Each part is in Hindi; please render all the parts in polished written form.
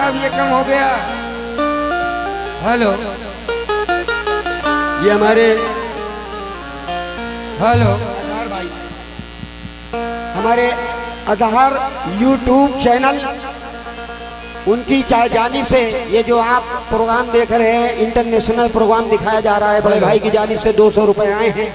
अब ये कम हो गया। हेलो, ये हमारे हेलो भाई, हमारे अजहर यूट्यूब चैनल, उनकी जानिब से ये जो आप प्रोग्राम देख रहे हैं, इंटरनेशनल प्रोग्राम दिखाया जा रहा है, बड़े भाई की जानिब से 200 रुपए आए हैं।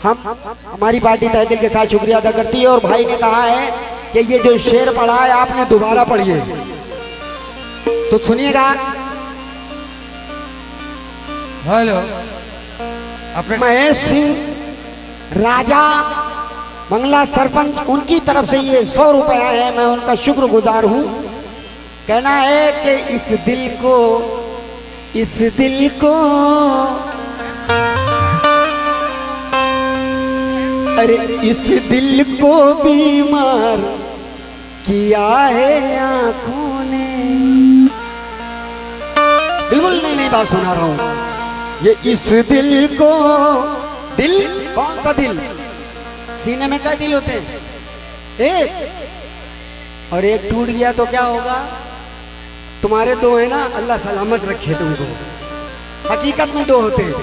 हमारी पार्टी तहे दिल के साथ शुक्रिया अदा करती है। और भाई ने कहा है कि ये जो शेर पढ़ा है आपने दोबारा पढ़िए, तो सुनिएगा। हेलो, अपने महेश सिंह राजा बंगला सरपंच, उनकी तरफ से ये 100 रुपए आए हैं, मैं उनका शुक्रगुजार हूँ। कहना है कि इस दिल को अरे इस दिल को बीमार किया है आंखों ने। बिल्कुल नई बात सुना रहा हूं। ये इस दिल को, दिल कौन सा दिल? सीने में क्या दिल होते हैं? एक, और एक टूट गया तो क्या होगा? तुम्हारे दो है ना, अल्लाह सलामत रखे तुमको। हकीकत में दो होते हैं,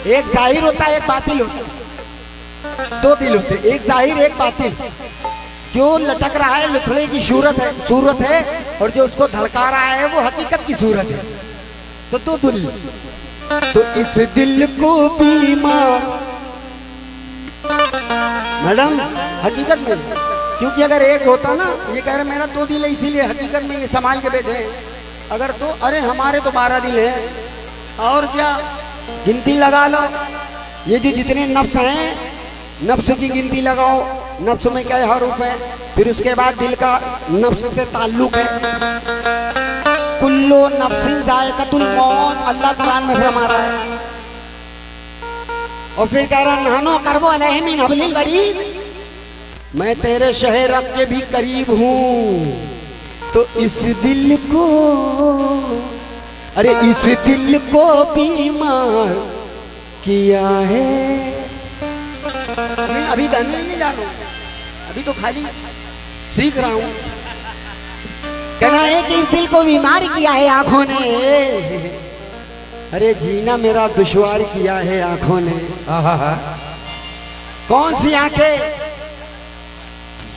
एक जाहिर होता है, एक बातिल होता है। दो दिल होते, एक जाहिर एक बातिल। जो लटक रहा है लुथड़े की सूरत है, और जो उसको धड़का रहा है वो हकीकत की सूरत है। तो दो दिल, तो इस दिल को बीमार, मैडम हकीकत में, क्योंकि अगर एक होता ना, ये कह रहे मेरा 2 दिल है इसीलिए हकीकत में ये संभाल के बैठे हैं। अगर तो अरे हमारे तो 12 दिल है, और क्या गिनती लगा लो। ये जो जितने नफ्स हैं, नफ्स की गिनती लगाओ, नफ्स में क्या हरूफ है, फिर उसके बाद दिल का नफ्स से ताल्लुक है। कुल्लो नफ्सिन जायकातुल मौत, अल्लाह कुरान में फरमा रहा है। और फिर कह रहा नानो करबो अलैहि मिन हब्लिल वरीद, मैं तेरे शहर के भी करीब हूँ। तो इस दिल को, अरे इस दिल को बीमार किया है। अभी गाने नहीं जानो, अभी तो खाली सीख रहा हूँ। कहना है कि इस दिल को बीमार किया है आंखों ने, अरे जीना मेरा दुश्वार किया है आंखों ने। कौन सी आंखें?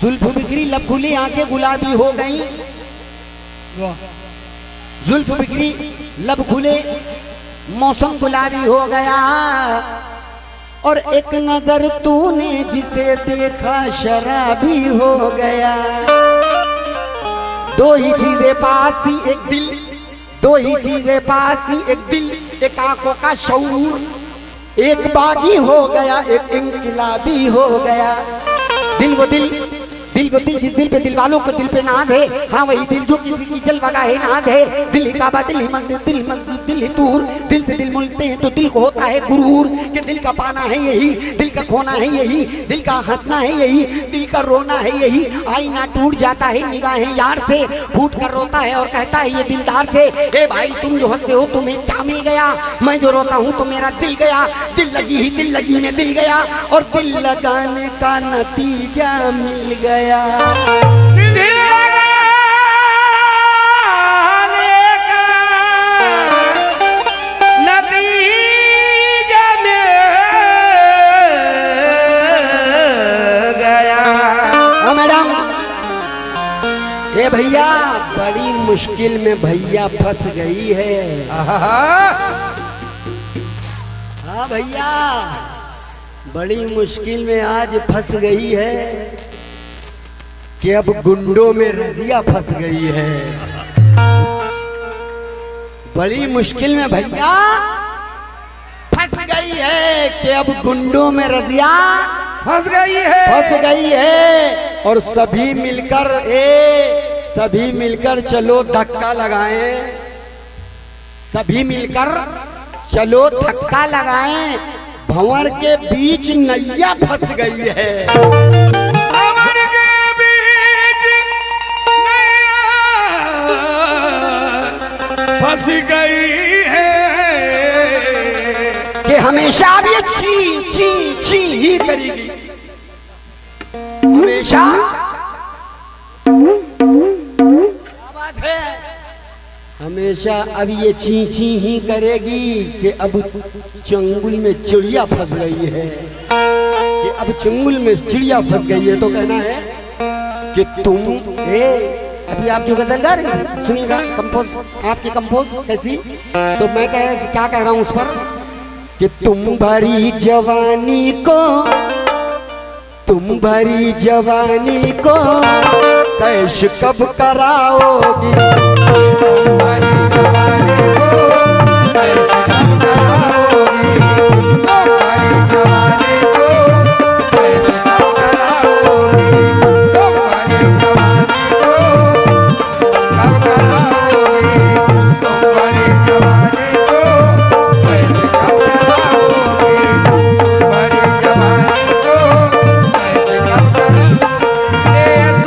जुल्फ बिखरी लब खुली आंखें गुलाबी हो गई। जुल्फ बिखरी लब खुले मौसम गुलाबी हो गया। और एक नजर तूने जिसे देखा शराबी हो गया। दो ही चीजें पास थी, एक दिल, दो ही चीजें पास थी, एक दिल, एक आंखों का शऊर। एक बागी हो गया, एक इनकलाबी हो गया। दिल वो दिल, दिल वो दिल जिस दिल पे दिल वालों को दिल पे नाज है। हाँ वही दिल जो किसी की जलवा है नाज है। दिल ही काबा, दिल ही मंदिर, दिल मस्जिद, दिल ही दूर। दिल से दिल मिलते हैं तो दिल को होता है गुरूर कि दिल का पाना है यही, दिल का खोना है यही, दिल का हंसना है यही, दिल का रोना है यही। आईना टूट जाता है निगाहें यार से, फूट कर रोता है और कहता है ये दिलदार से, ए भाई तुम जो हंसते हो तुम्हें क्या मिल गया? मैं जो रोता हूँ तो मेरा दिल गया। दिल लगी में दिल गया, और दिल लगाने का नतीजा मिल गया। ए भैया बड़ी मुश्किल में भैया फंस गई है। हाँ भैया बड़ी मुश्किल में आज फंस गई है कि अब गुंडों में रजिया फंस गई है। बड़ी मुश्किल में भैया फंस गई है कि अब गुंडों में रजिया फंस गई है। और सभी मिलकर चलो धक्का लगाएं, सभी मिलकर चलो धक्का लगाएं। भंवर के बीच नैया फंस गई है। फंस गई है कि हमेशा अब ये ची ची ची ही करेगी, हमेशा। क्या बात है? हमेशा अब ये ची ची ही करेगी कि अब चंगुल में चिड़िया फंस गई है, कि अब चंगुल में चिड़िया फंस गई है। तो कहना है कि तुम अभी आप जो गजल गा रहे हैं सुनिएगा, कंपोज आपकी कंपोज कैसी, तो मैं क्या कह रहा हूँ उस पर कि तुम भरी जवानी को कैश कब कराओगी, तुम्हारी जवानी को कैश कब कराओगी, तुम्हारी जवानी को कैश कब कराओगी, तुम्हारी जवानी को कब कराओगी, तुम्हारी जवानी को कैश कब कराओगी,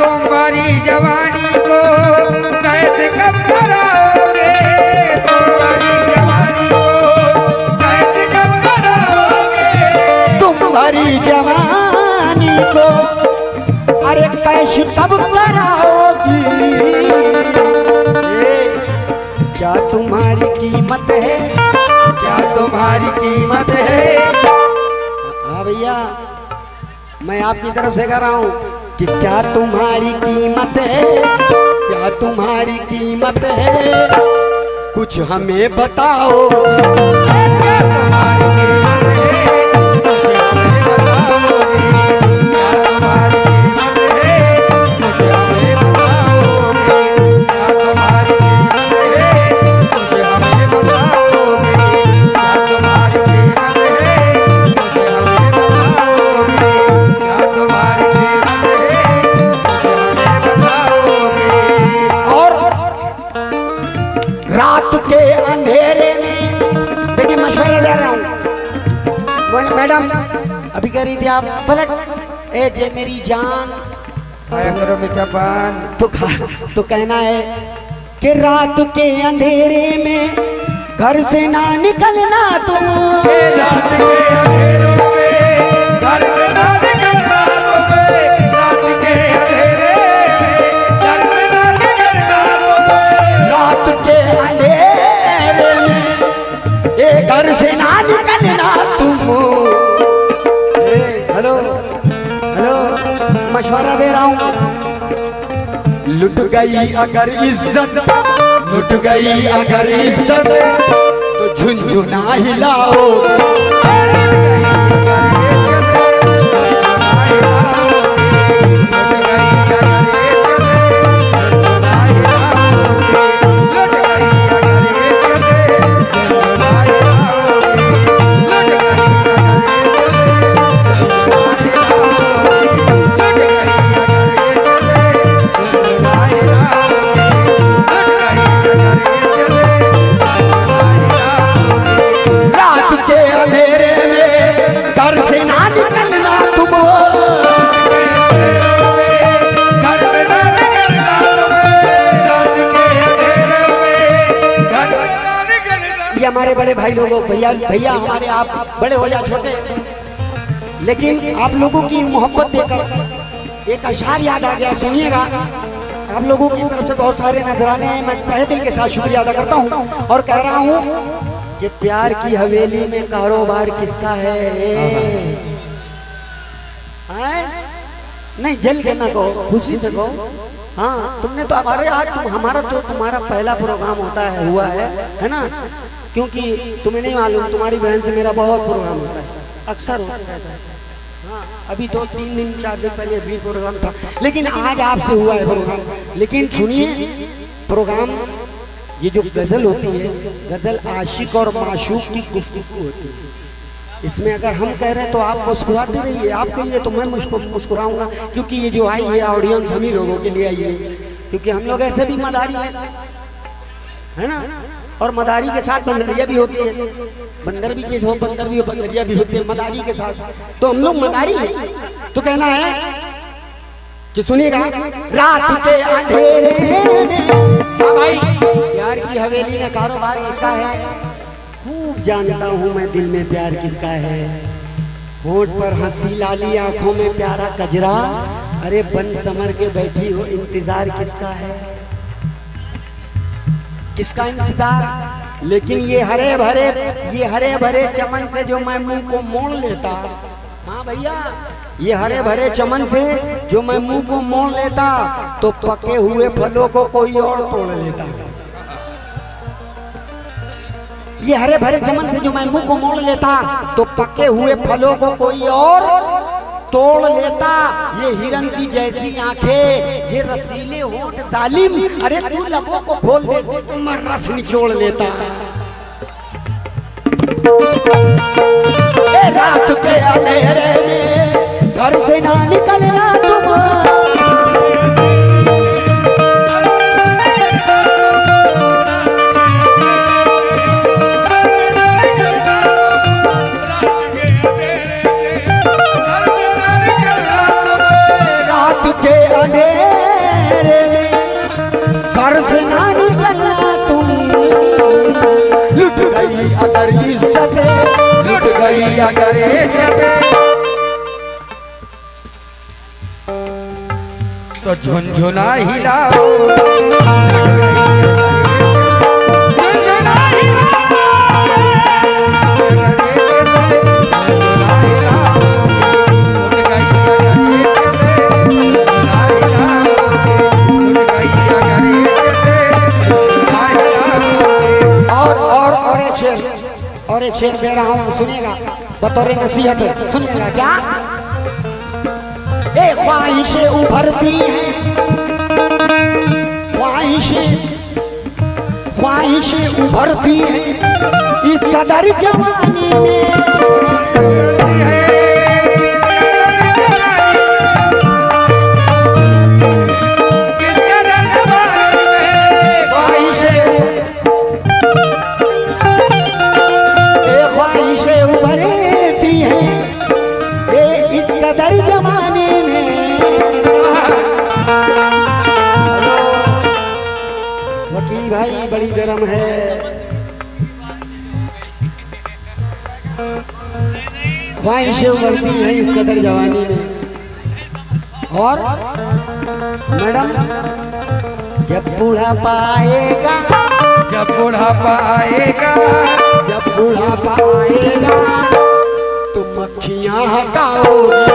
तुम्हारी जवानी को कैश कब कराओगी, तुम्हारी जवानी को कैसे कब कराओगे, तुम्हारी जवानी को कैसे कब कराओगे, तुम्हारी जवानी को अरे कैश कब कराओगी, क्या तुम्हारी कीमत है, क्या तुम्हारी कीमत है। हाँ भैया मैं आपकी तरफ से कह रहा हूँ कि क्या तुम्हारी कीमत है, क्या तुम्हारी कीमत है, कुछ हमें बताओ, क्या तुम्हारी कीमत है, कुछ हमें बताओगे, क्या तुम्हारी कीमत है, कुछ हमें बताओगे, क्या तुम्हारी कीमत है, कुछ हमें बताओगे, क्या तुम्हारी कीमत है, कुछ हमें बताओगे, क्या तुम्हारी कीमत है, कुछ हमें बताओगे। और रात के अंधेरे में देखिए मशवरा दे रहा हूँ मैडम, अभी कह रही थी आप पलट ए जे मेरी जान खाया करो मीठा पान, तो कहना है कि रात के अंधेरे में घर से ना निकलना तुम, रात के अंधेरों में घर से ना निकलना तुम्हें, रात के अंधेरे में घर से ना निकलना तुम्हें, रात के अंधेरे में ए घर से ना निकलना तुम। हेलो हेलो मशवरा दे रहा हूँ, लुट गई अगर इज्जत, लुट गई अगर इज्जत, तो झुनझुना हिलाओ, रात के अंधेरे में घर से ना निकलना तुम, ये हमारे बड़े भाई लोगों भैया भैया हमारे आप बड़े हो या छोटे, लेकिन आप लोगों की मोहब्बत देकर एक अशार याद आ गया, सुनिएगा। आप लोगों की तरफ से बहुत सारे नजराने हैं, मैं तहे दिल के साथ शुक्रिया अदा करता हूँ और कह रहा हूँ कि प्यार की हवेली में कारोबार किसका है, नहीं जल के ना कहो, खुशी से कहो। हाँ तुमने तो हमारे आज हमारा तो तुम्हारा पहला प्रोग्राम होता है हुआ है ना, क्योंकि तुम्हें नहीं मालूम तुम्हारी बहन से मेरा बहुत प्रोग्राम होता है, अक्सर होता है। हाँ अभी तो 3 दिन 4 दिन पहले भी प्रोग्राम था, लेकिन आज आपसे हुआ है प्रोग्राम। लेकिन सुनिए प्रोग्राम, ये जो गजल होती है, गजल आशिक और माशूक की गुफ्तगू होती है। इसमें अगर हम कह रहे हैं तो आप मुस्कुराते रहिए, आप कहिए तो मैं मुस्कुराऊंगा, क्योंकि ये जो आई है ऑडियंस हम ही लोगों के लिए आई है, क्योंकि हम लोग ऐसे भी मदारी है ना, और मदारी के साथ बंदरिया भी होती है, बंदर भी हो बंदर भी हो बंदरिया भी होती है मदारी के साथ, तो हम लोग मदारी है। तो कहना है कि सुनिएगा, रात के अंधेरे में भाई प्यार की हवेली में कारोबार किसका है, खूब जानता हूँ मैं दिल में प्यार किसका है, होठ पर हंसी लाली आंखों में प्यारा कजरा, अरे बन समर के बैठी हो इंतजार किसका है, किसका इंतजार। लेकिन ये हरे भरे चमन से जो मैं मुंह को मोड़ लेता, हाँ भैया, ये हरे भरे चमन से जो मैं मुंह को मोड़ लेता तो पके हुए फलों को कोई और तोड़ लेता। ये हरे भरे चमन से जो मैं मुंह को मोड़ लेता तो पके हुए फलों को कोई और तोड़ लेता। ये हिरन सी जैसी आंखें, ये रसीले होंठ जालिम, अरे तू लबों को खोल देती तो मैं रस निचोड़ लेता। ए रात के अंधेरे में घर से ना निकलना तुम, अगर इज्जत लुट गई अगर इज्जत तो झुनझुना हिलाओ, झुनझुना और एक शेर दे रहा हूँ, सुनिएगा बतौर नसीहत, सुनिएगा क्या। ए ख्वाहिशें उभरती हैं, ख्वाहिशें उभरती हैं इस कदर जवानी में, भाई बड़ी गरम है। ख्वाहिशें उभरती हैं इस कदर जवानी में। और मैडम जब बुढ़ापा आएगा, जब बुढ़ापा आएगा, जब बुढ़ापा आएगा तो मक्खियां हकाओगी,